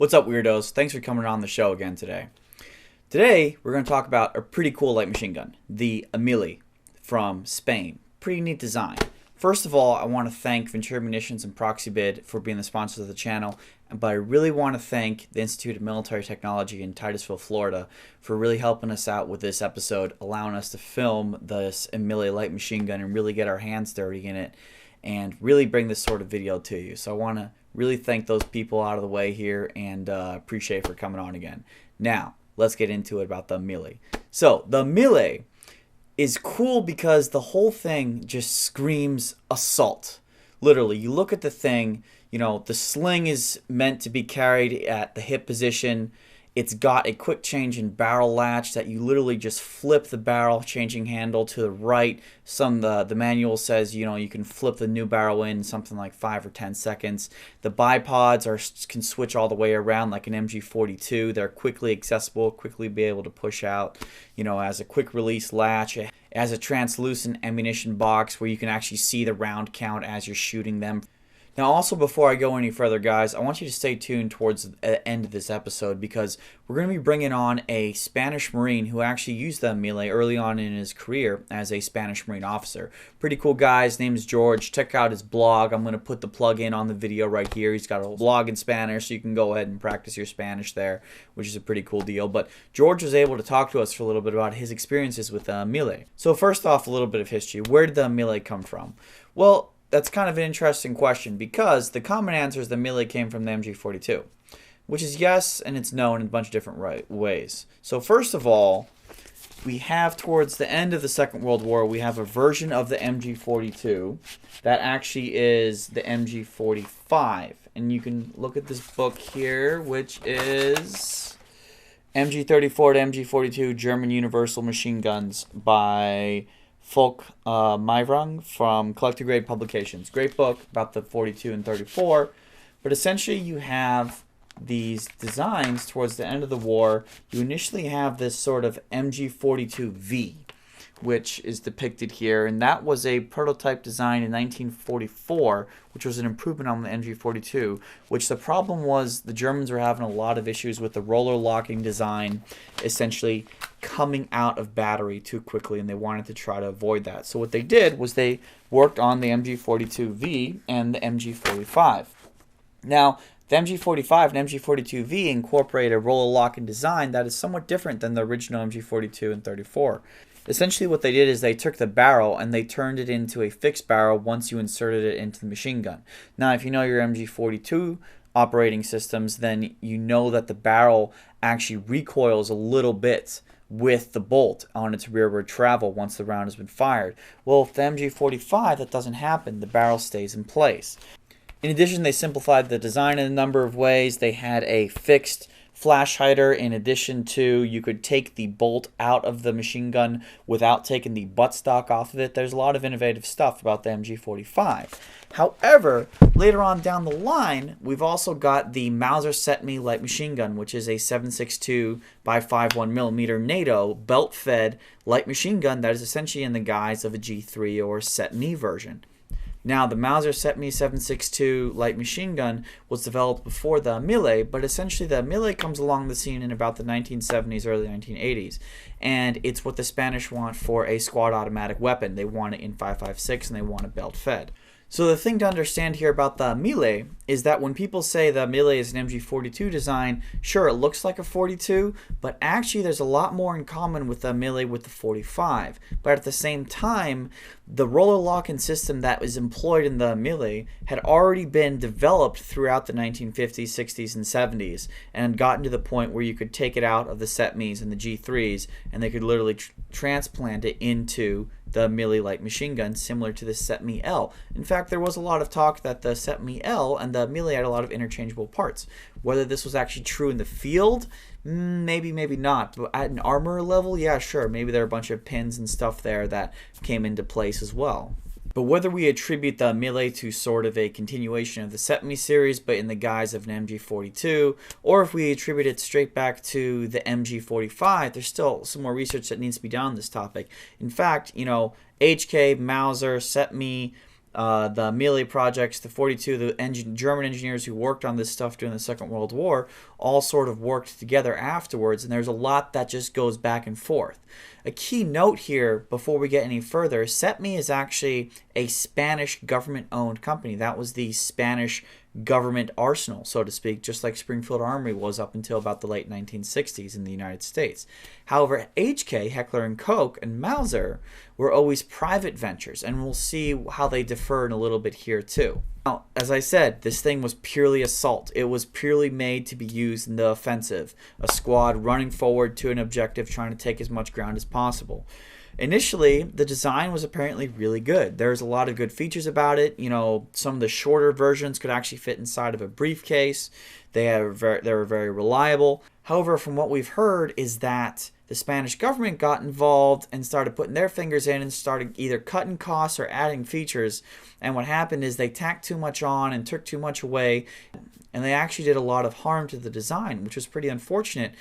What's up, weirdos? Thanks for coming on the show again today. Today, we're going to talk about a pretty cool light machine gun, the AMELI from Spain. Pretty neat design. First of all, I want to thank Ventura Munitions and ProxyBid for being the sponsors of the channel, but I really want to thank the Institute of Military Technology in Titusville, Florida for really helping us out with this episode, allowing us to film this AMELI light machine gun and really get our hands dirty in it and really bring this sort of video to you. So I want to really thank those people out of the way here and appreciate for coming on again. Now, let's get into it about the AMELI. So, the AMELI is cool because the whole thing just screams assault. Literally, you look at the thing, you know, the sling is meant to be carried at the hip position. It's got a quick change in barrel latch that you literally just flip the barrel changing handle to the right. The manual says, you know, you can flip the new barrel in something like 5 or 10 seconds. The bipods can switch all the way around like an MG42. They're quickly accessible, quickly be able to push out, you know, as a quick release latch, as a translucent ammunition box where you can actually see the round count as you're shooting them. Now, also, before I go any further, guys, I want you to stay tuned towards the end of this episode because we're going to be bringing on a Spanish Marine who actually used the AMELI early on in his career as a Spanish Marine officer. Pretty cool guy. His name is George. Check out his blog. I'm going to put the plug in on the video right here. He's got a blog in Spanish, so you can go ahead and practice your Spanish there, which is a pretty cool deal. But George was able to talk to us for a little bit about his experiences with the AMELI. So first off, a little bit of history. Where did the AMELI come from? Well, that's kind of an interesting question because the common answer is the AMELI came from the MG42, which is yes, and it's no in a bunch of different ways. So first of all, we have towards the end of the Second World War, we have a version of the MG42 that actually is the MG45. And you can look at this book here, which is MG34 to MG42 German Universal Machine Guns by Folk Meivrang from Collector Grade Publications. Great book about the 42 and 34. But essentially you have these designs towards the end of the war. You initially have this sort of MG42V, which is depicted here. And that was a prototype design in 1944, which was an improvement on the MG42, which the problem was the Germans were having a lot of issues with the roller locking design, essentially coming out of battery too quickly, and they wanted to try to avoid that. So what they did was they worked on the MG42V and the MG45. Now, the MG45 and MG42V incorporate a roller locking design that is somewhat different than the original MG42 and 34. Essentially what they did is they took the barrel and they turned it into a fixed barrel once you inserted it into the machine gun. Now, if you know your MG42 operating systems, then you know that the barrel actually recoils a little bit with the bolt on its rearward travel once the round has been fired. Well, with the MG45, that doesn't happen. The barrel stays in place. In addition, they simplified the design in a number of ways. They had a fixed flash hider. In addition to, you could take the bolt out of the machine gun without taking the buttstock off of it. There's a lot of innovative stuff about the MG45. However, later on down the line, we've also got the Mauser-CETME Light Machine Gun, which is a 7.62 by 5.1mm NATO belt-fed light machine gun that is essentially in the guise of a G3 or CETME version. Now, the Mauser-CETME 7.62 light machine gun was developed before the AMELI, but essentially the AMELI comes along the scene in about the 1970s, early 1980s, and it's what the Spanish want for a squad automatic weapon. They want it in 5.56 and they want it belt-fed. So the thing to understand here about the AMELI is that when people say the AMELI is an MG42 design, sure, it looks like a 42, but actually there's a lot more in common with the AMELI with the 45. But at the same time, the roller locking system that was employed in the AMELI had already been developed throughout the 1950s, 60s, and 70s and gotten to the point where you could take it out of the CETMEs and the G3s and they could literally transplant it into the AMELI light machine gun, similar to the CETME L. In fact, there was a lot of talk that the CETME L and the AMELI had a lot of interchangeable parts. Whether this was actually true in the field, maybe, maybe not. But at an armor level, yeah, sure. Maybe there are a bunch of pins and stuff there that came into place as well. But whether we attribute the AMELI to sort of a continuation of the CETME series, but in the guise of an MG42, or if we attribute it straight back to the MG45, there's still some more research that needs to be done on this topic. In fact, you know, HK, Mauser, CETME, the AMELI projects, the 42, German engineers who worked on this stuff during the Second World War, all sort of worked together afterwards, and there's a lot that just goes back and forth. A key note here, before we get any further, SETME is actually a Spanish government-owned company. That was the Spanish government arsenal, so to speak, just like Springfield Armory was up until about the late 1960s in the United States. However, HK, Heckler & Koch, and Mauser were always private ventures, and we'll see how they differ in a little bit here too. Now, as I said, this thing was purely assault. It was purely made to be used in the offensive, a squad running forward to an objective trying to take as much ground as possible. Initially, the design was apparently really good. There's a lot of good features about it. You know, some of the shorter versions could actually fit inside of a briefcase. They were very reliable. However, from what we've heard is that the Spanish government got involved and started putting their fingers in and started either cutting costs or adding features. And what happened is they tacked too much on and took too much away. And they actually did a lot of harm to the design, which was pretty unfortunate,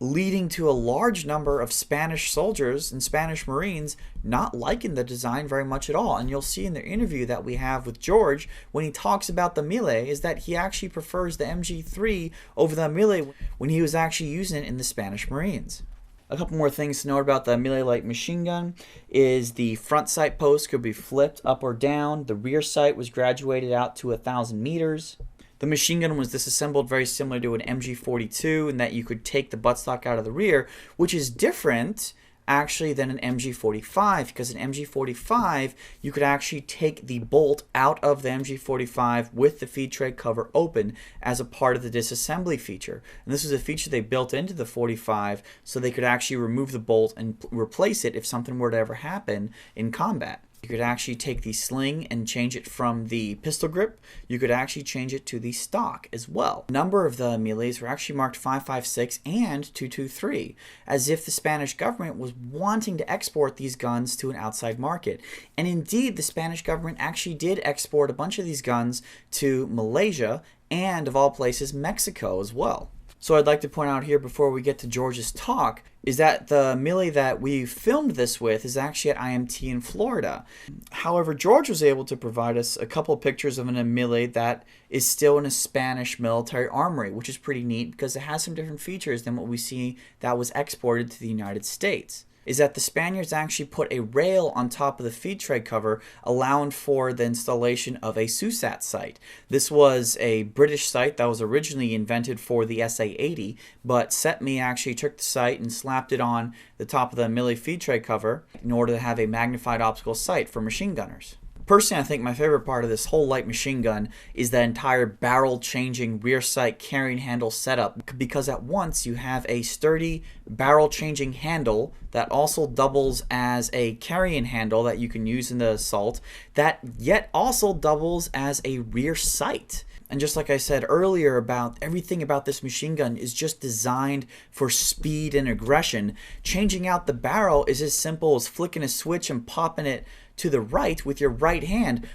leading to a large number of Spanish soldiers and Spanish Marines not liking the design very much at all. And you'll see in the interview that we have with George, when he talks about the AMELI, is that he actually prefers the MG3 over the AMELI when he was actually using it in the Spanish Marines. A couple more things to note about the AMELI light machine gun is the front sight post could be flipped up or down. The rear sight was graduated out to 1,000 meters. The machine gun was disassembled very similar to an MG42 in that you could take the buttstock out of the rear, which is different actually than an MG45, because an MG45 you could actually take the bolt out of the MG45 with the feed tray cover open as a part of the disassembly feature. And this was a feature they built into the 45 so they could actually remove the bolt and replace it if something were to ever happen in combat. You could actually take the sling and change it from the pistol grip. You could actually change it to the stock as well. A number of the AMELIs were actually marked 5.56 and 2.23, as if the Spanish government was wanting to export these guns to an outside market. And indeed, the Spanish government actually did export a bunch of these guns to Malaysia and, of all places, Mexico as well. So I'd like to point out here before we get to George's talk is that the AMELI that we filmed this with is actually at IMT in Florida. However, George was able to provide us a couple of pictures of an AMELI that is still in a Spanish military armory, which is pretty neat because it has some different features than what we see that was exported to the United States. Is that the Spaniards actually put a rail on top of the feed tray cover, allowing for the installation of a SUSAT sight. This was a British sight that was originally invented for the SA-80, but SETME actually took the sight and slapped it on the top of the AMELI feed tray cover in order to have a magnified optical sight for machine gunners. Personally, I think my favorite part of this whole light machine gun is the entire barrel-changing rear sight carrying handle setup, because at once you have a sturdy barrel-changing handle that also doubles as a carrying handle that you can use in the assault, that yet also doubles as a rear sight. And just like I said earlier, about everything about this machine gun is just designed for speed and aggression. Changing out the barrel is as simple as flicking a switch and popping it to the right with your right hand.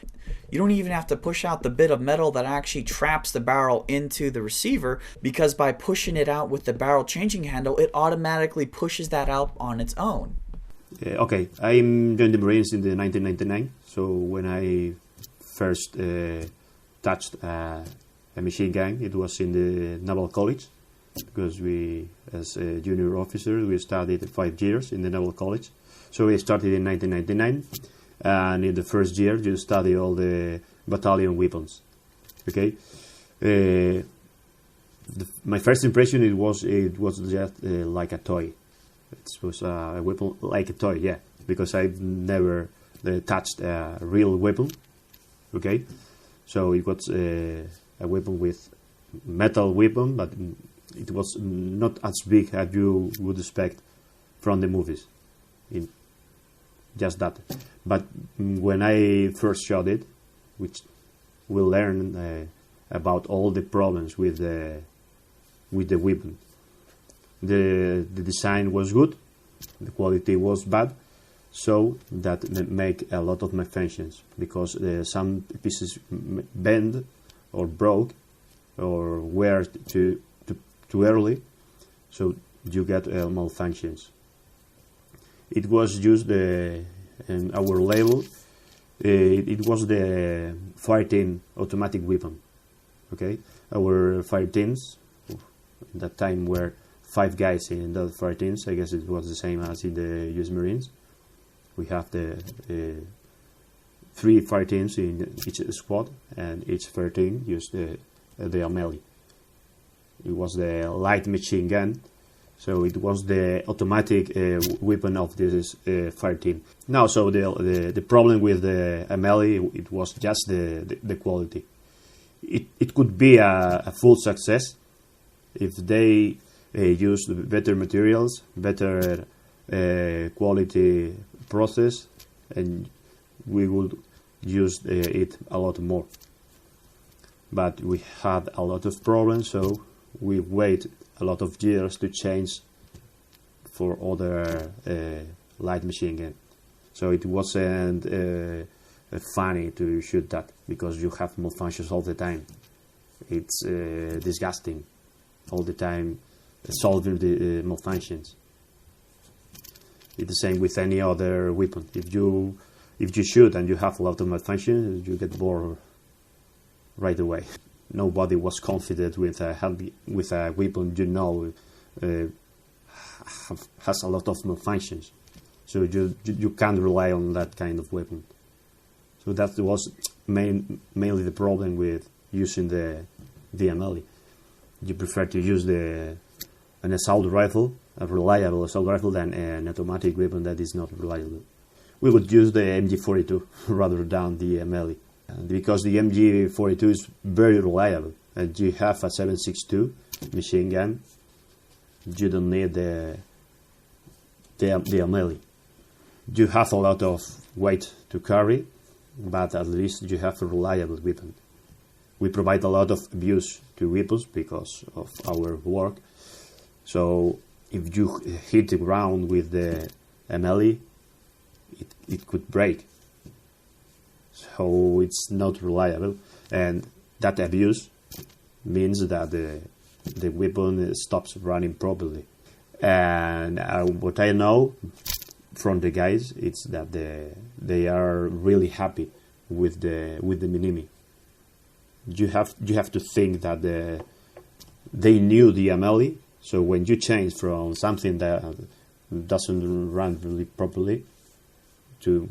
You don't even have to push out the bit of metal that actually traps the barrel into the receiver, because by pushing it out with the barrel changing handle, it automatically pushes that out on its own. Okay, I joined the Marines in the 1999, so when I first touched a machine gun, it was in the Naval College, because we, as a junior officer, we studied 5 years in the Naval College. So we started in 1999. And in the first year, you study all the battalion weapons. Okay, my first impression it was just like a toy. It was a weapon like a toy, yeah, because I've never touched a real weapon. Okay, so it was a weapon with metal weapon, but it was not as big as you would expect from the movies. Just that. But when I first shot it, which we learned about all the problems with the weapon. The design was good, the quality was bad, so that make a lot of malfunctions, because some pieces bend or broke or were too early, so you get malfunctions. It was used in our level. it was the fire team automatic weapon. Okay, our fire teams at that time were 5 guys in the fire teams. I guess it was the same as in the US Marines. We have the 3 fire teams in each squad, and each fire team used the AMELI. It was the light machine gun, so it was the automatic weapon of this fire team. Now, so the problem with the AMELI, it was just the quality. It could be a full success if they used better materials, better quality process, and we would use it a lot more. But we had a lot of problems, so we waited a lot of years to change for other light machine gun. So it wasn't funny to shoot that, because you have malfunctions all the time. It's disgusting all the time solving the malfunctions. It's the same with any other weapon. If you shoot and you have a lot of malfunctions, you get bored right away. Nobody was confident with a weapon has a lot of malfunctions. So you can't rely on that kind of weapon. So that was mainly the problem with using the AMELI. You prefer to use an assault rifle, a reliable assault rifle, than an automatic weapon that is not reliable. We would use the MG42 rather than the AMELI, because the MG42 is very reliable, and you have a 7.62 machine gun. You don't need the AMELI. You have a lot of weight to carry, but at least you have a reliable weapon. We provide a lot of abuse to weapons because of our work. So if you hit the ground with the AMELI, it could break. So it's not reliable, and that abuse means that the weapon stops running properly. And what I know from the guys, it's that they are really happy with the Minimi. You have to think that they knew the AMELI, so when you change from something that doesn't run really properly to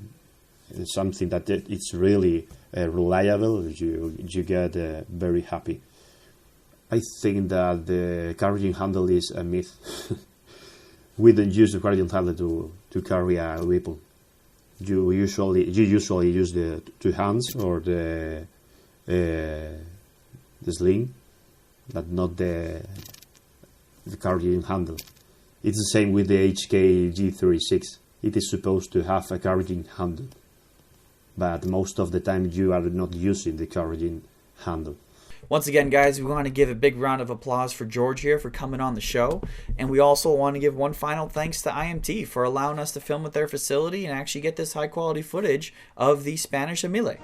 something that it's really reliable, you get very happy. I think that the carrying handle is a myth. We don't use the carrying handle to carry a weapon. You usually use the 2 hands or the sling, but not the carrying handle. It's the same with the HK-G36. It is supposed to have a carrying handle, but most of the time you are not using the carrying handle. Once again, guys, we want to give a big round of applause for George here for coming on the show. And we also want to give one final thanks to IMT for allowing us to film at their facility and actually get this high quality footage of the Spanish AMELI.